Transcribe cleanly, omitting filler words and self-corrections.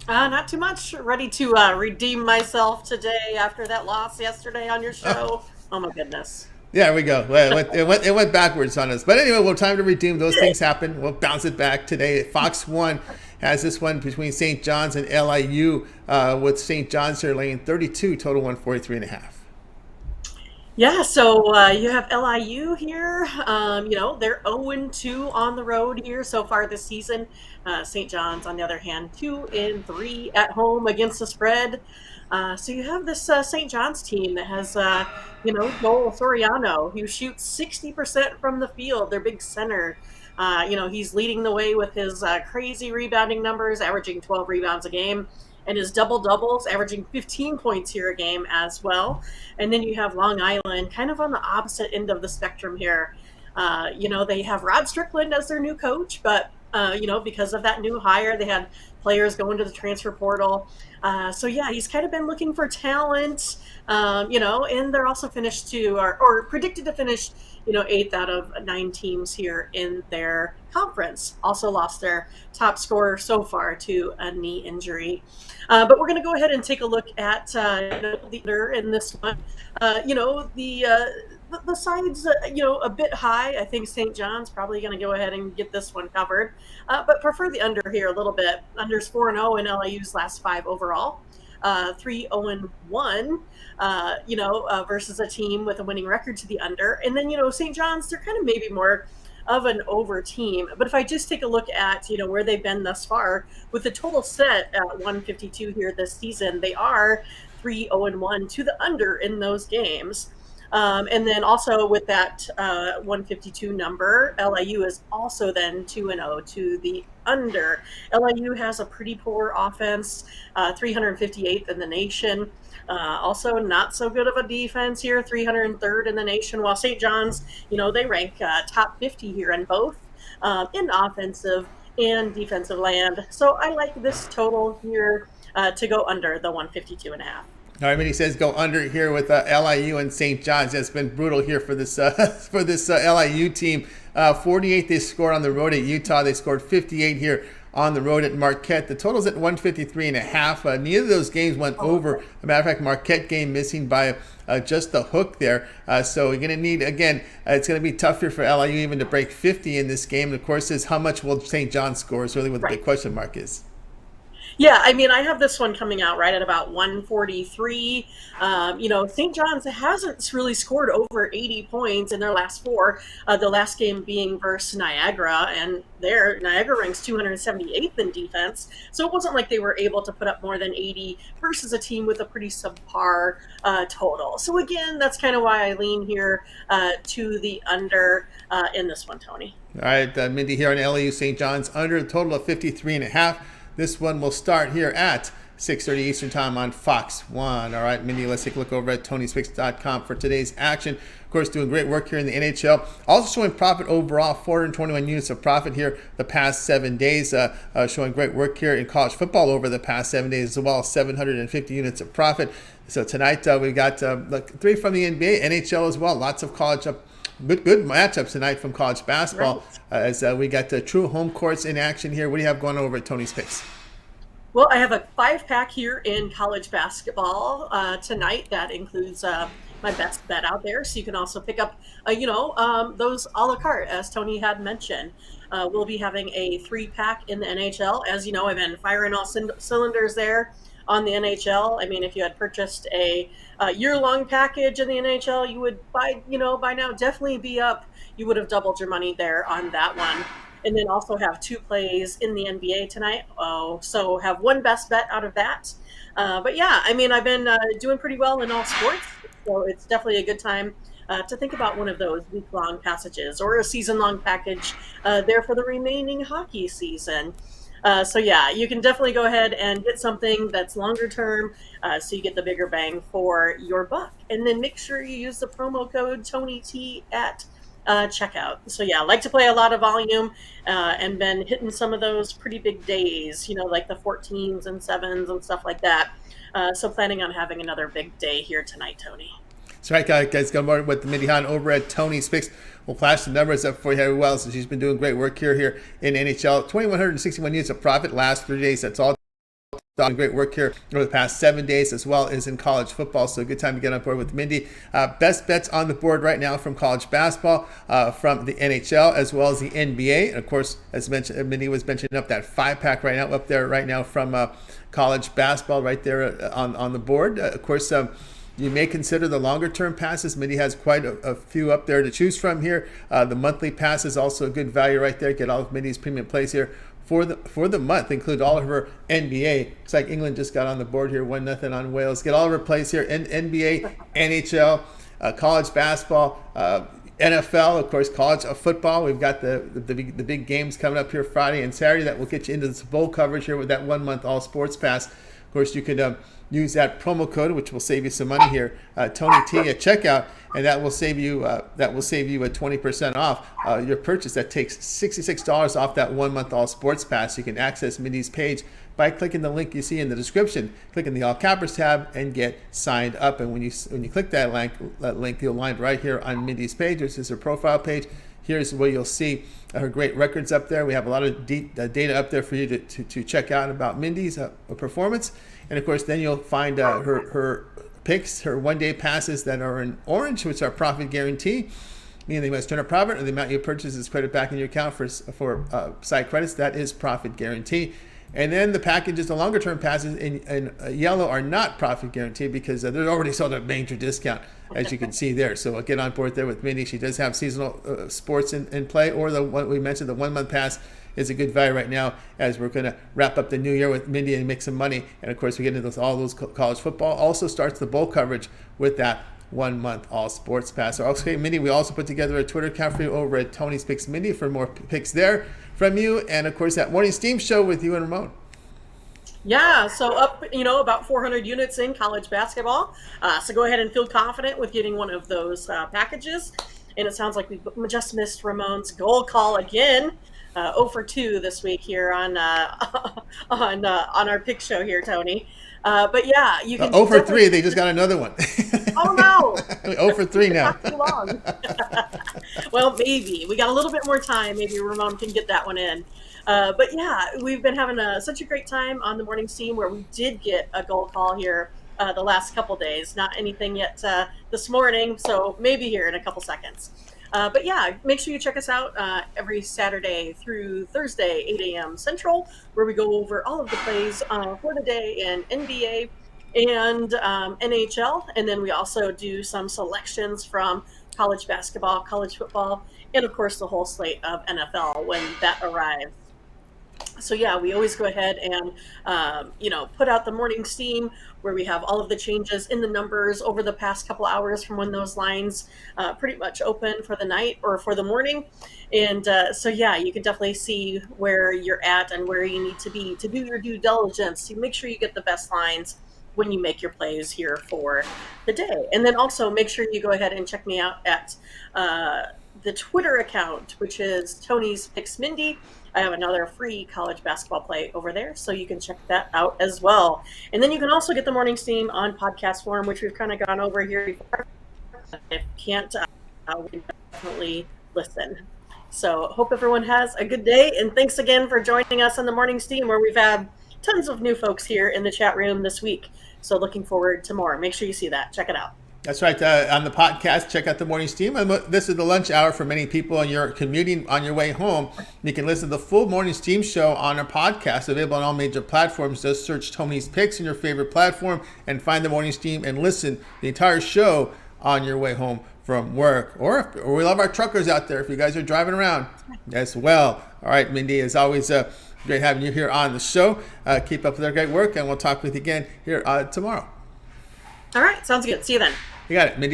Not too much. Ready to redeem myself today after that loss yesterday on your show. Oh my goodness. Yeah, there we go. Well, it went backwards on us. But anyway, well, time to redeem. Those Did things happen. We'll bounce it back today. Fox 1 has this one between St. John's and LIU, with St. John's here laying 32, total 143.5. Yeah, so you have LIU here. They're 0-2 on the road here so far this season. St. John's, on the other hand, 2-3 at home against the spread. So you have this St. John's team that has, Joel Soriano, who shoots 60% from the field, their big center. He's leading the way with his crazy rebounding numbers, averaging 12 rebounds a game, and his double doubles, averaging 15 points here a game as well. And then you have Long Island, kind of on the opposite end of the spectrum here. They have Rod Strickland as their new coach, but because of that new hire, they had players go into the transfer portal. So yeah, he's kind of been looking for talent, and they're also finished or predicted to finish, eighth out of nine teams here in their conference. Also lost their top scorer so far to a knee injury. But we're going to go ahead and take a look at the leader in this one. The side's a bit high. I think St. John's probably going to go ahead and get this one covered, but prefer the under here a little bit. Under's 4-0 in LIU's last five overall. 3-0-1, versus a team with a winning record to the under. And then, St. John's, they're kind of maybe more of an over team. But if I just take a look at, where they've been thus far, with the total set at 152 here this season, they are 3-0-1 to the under in those games. And then also with that 152 number, LIU is also then 2-0 to the under. LIU has a pretty poor offense, 358th in the nation. Also, not so good of a defense here, 303rd in the nation. While St. John's, they rank top 50 here in both in offensive and defensive land. So I like this total here to go under the 152.5. All right, Mindy says go under here with LIU and St. John's. It's been brutal here for this for this LIU team. 48 they scored on the road at Utah. They scored 58 here on the road at Marquette. The total's at 153.5. Neither of those games went over. As a matter of fact, Marquette game missing by just the hook there. So you're going to need, again, it's going to be tough here for LIU even to break 50 in this game. And of course, is how much will St. John's score is really what the big Right. question mark is. Yeah, I mean, I have this one coming out right at about 143. St. John's hasn't really scored over 80 points in their last four. The last game being versus Niagara, and there Niagara ranks 278th in defense. So it wasn't like they were able to put up more than 80 versus a team with a pretty subpar total. So again, that's kind of why I lean here to the under in this one, Tony. All right, Mindy here on LAU St. John's under a total of 53.5. This one will start here at 6:30 Eastern Time on Fox 1. All right, Mindy, let's take a look over at TonySpix.com for today's action. Of course, doing great work here in the NHL. Also showing profit overall, 421 units of profit here the past 7 days. Showing great work here in college football over the past 7 days as well, 750 units of profit. So tonight we've got three from the NBA, NHL as well. Lots of college good matchups tonight from college Right. basketball as we got the true home courts in action here. What do you have going over at Tony's Picks? Well, I have a five pack here in college basketball tonight. That includes my best bet out there. So you can also pick up, those a la carte, as Tony had mentioned. We'll be having a three pack in the NHL. As you know, I've been firing all cylinders there on the NHL. I mean, if you had purchased a year-long package in the NHL, you would by now definitely be up. You would have doubled your money there on that one. And then also have two plays in the NBA tonight. Oh, so have one best bet out of that. But yeah, I mean, I've been doing pretty well in all sports, so it's definitely a good time to think about one of those week-long passages or a season-long package there for the remaining hockey season. So yeah, you can definitely go ahead and get something that's longer term, so you get the bigger bang for your buck. And then make sure you use the promo code TonyT at checkout. So yeah, I like to play a lot of volume, and been hitting some of those pretty big days, like the 14s and 7s and stuff like that. So planning on having another big day here tonight, Tony. That's right, guys. Go more with Mindy Hahne over at Tony's Picks. We'll flash the numbers up for you very well, since she's been doing great work here in NHL. 2,161 units of profit last 3 days. That's all done great work here over the past 7 days, as well as in college football. So a good time to get on board with Mindy. Best bets on the board right now from college basketball, from the NHL, as well as the NBA. And of course, as mentioned, Mindy was mentioning up that 5-pack right now, up there right now from college basketball right there on the board. Of course, you may consider the longer term passes. Mindy has quite a few up there to choose from here. The monthly pass is also a good value right there. Get all of Mindy's premium plays here for the month. Include all of her NBA. Looks like England just got on the board here, 1-0 on Wales. Get all of her plays here. NBA, NHL, college basketball, NFL, of course, college football. We've got the big games coming up here Friday and Saturday that will get you into this bowl coverage here with that 1 month all sports pass. Of course, you could use that promo code, which will save you some money here, Tony T at checkout, and that will save you a 20% off your purchase. That takes $66 off that 1 month all sports pass. You can access Mindy's page by clicking the link you see in the description. Click in the all cappers tab and get signed up. And when you click that link, you'll land right here on Mindy's page, which is her profile page. Here's where you'll see her great records up there. We have a lot of data up there for you to check out about Mindy's performance. And of course, then you'll find her picks, her 1 day passes that are in orange, which are profit guarantee, meaning they must turn a profit, or the amount you purchase is credit back in your account for side credits. That is profit guarantee. And then the packages, the longer term passes in yellow, are not profit guaranteed because they're already sold at a major discount, as you can see there. So get on board there with Mindy. She does have seasonal sports in play, or the one we mentioned, the 1 month pass is a good value right now as we're going to wrap up the new year with Mindy and make some money. And of course, we get into all those college football. Also starts the bowl coverage with that 1 month all sports pass. So, okay, Mindy, we also put together a Twitter account for you over at Tony's Picks Mindy for more picks there from you. And of course, that morning steam show with you and Ramon. Yeah, so up, about 400 units in college basketball. So go ahead and feel confident with getting one of those packages. And it sounds like we just missed Ramon's goal call again. 0 for 2 this week here on our pick show here, Tony. But yeah, you can. 0 for 3. They just got another one. Oh no! 0 for 3 now. Not too long. Well, maybe we got a little bit more time. Maybe Ramon can get that one in. But yeah, we've been having such a great time on the morning steam, where we did get a goal call here the last couple days. Not anything yet this morning, so maybe here in a couple seconds. But yeah, make sure you check us out every Saturday through Thursday, 8 a.m. Central, where we go over all of the plays for the day in NBA and NHL. And then we also do some selections from college basketball, college football, and of course the whole slate of NFL when that arrives. So yeah, we always go ahead and put out the morning steam, where we have all of the changes in the numbers over the past couple hours from when those lines pretty much open for the night or for the morning. And so yeah, you can definitely see where you're at and where you need to be to do your due diligence to make sure you get the best lines when you make your plays here for the day. And then also make sure you go ahead and check me out at the Twitter account, which is Tony's Picks Mindy. I have another free college basketball play over there, so you can check that out as well. And then you can also get the morning steam on podcast form, which we've kind of gone over here before. If you can't, we can definitely listen. So hope everyone has a good day, and thanks again for joining us on the morning steam, where we've had tons of new folks here in the chat room this week. So looking forward to more. Make sure you see that. Check it out. That's right. On the podcast, check out the morning steam. And this is the lunch hour for many people, and you're commuting on your way home. You can listen to the full morning steam show on our podcast, available on all major platforms. Just search Tony's Picks in your favorite platform and find the morning steam and listen the entire show on your way home from work. Or we love our truckers out there if you guys are driving around as well. All right, Mindy, as always, great having you here on the show. Keep up with our great work, and we'll talk with you again here tomorrow. All right. Sounds good. See you then. You got it, Mindy.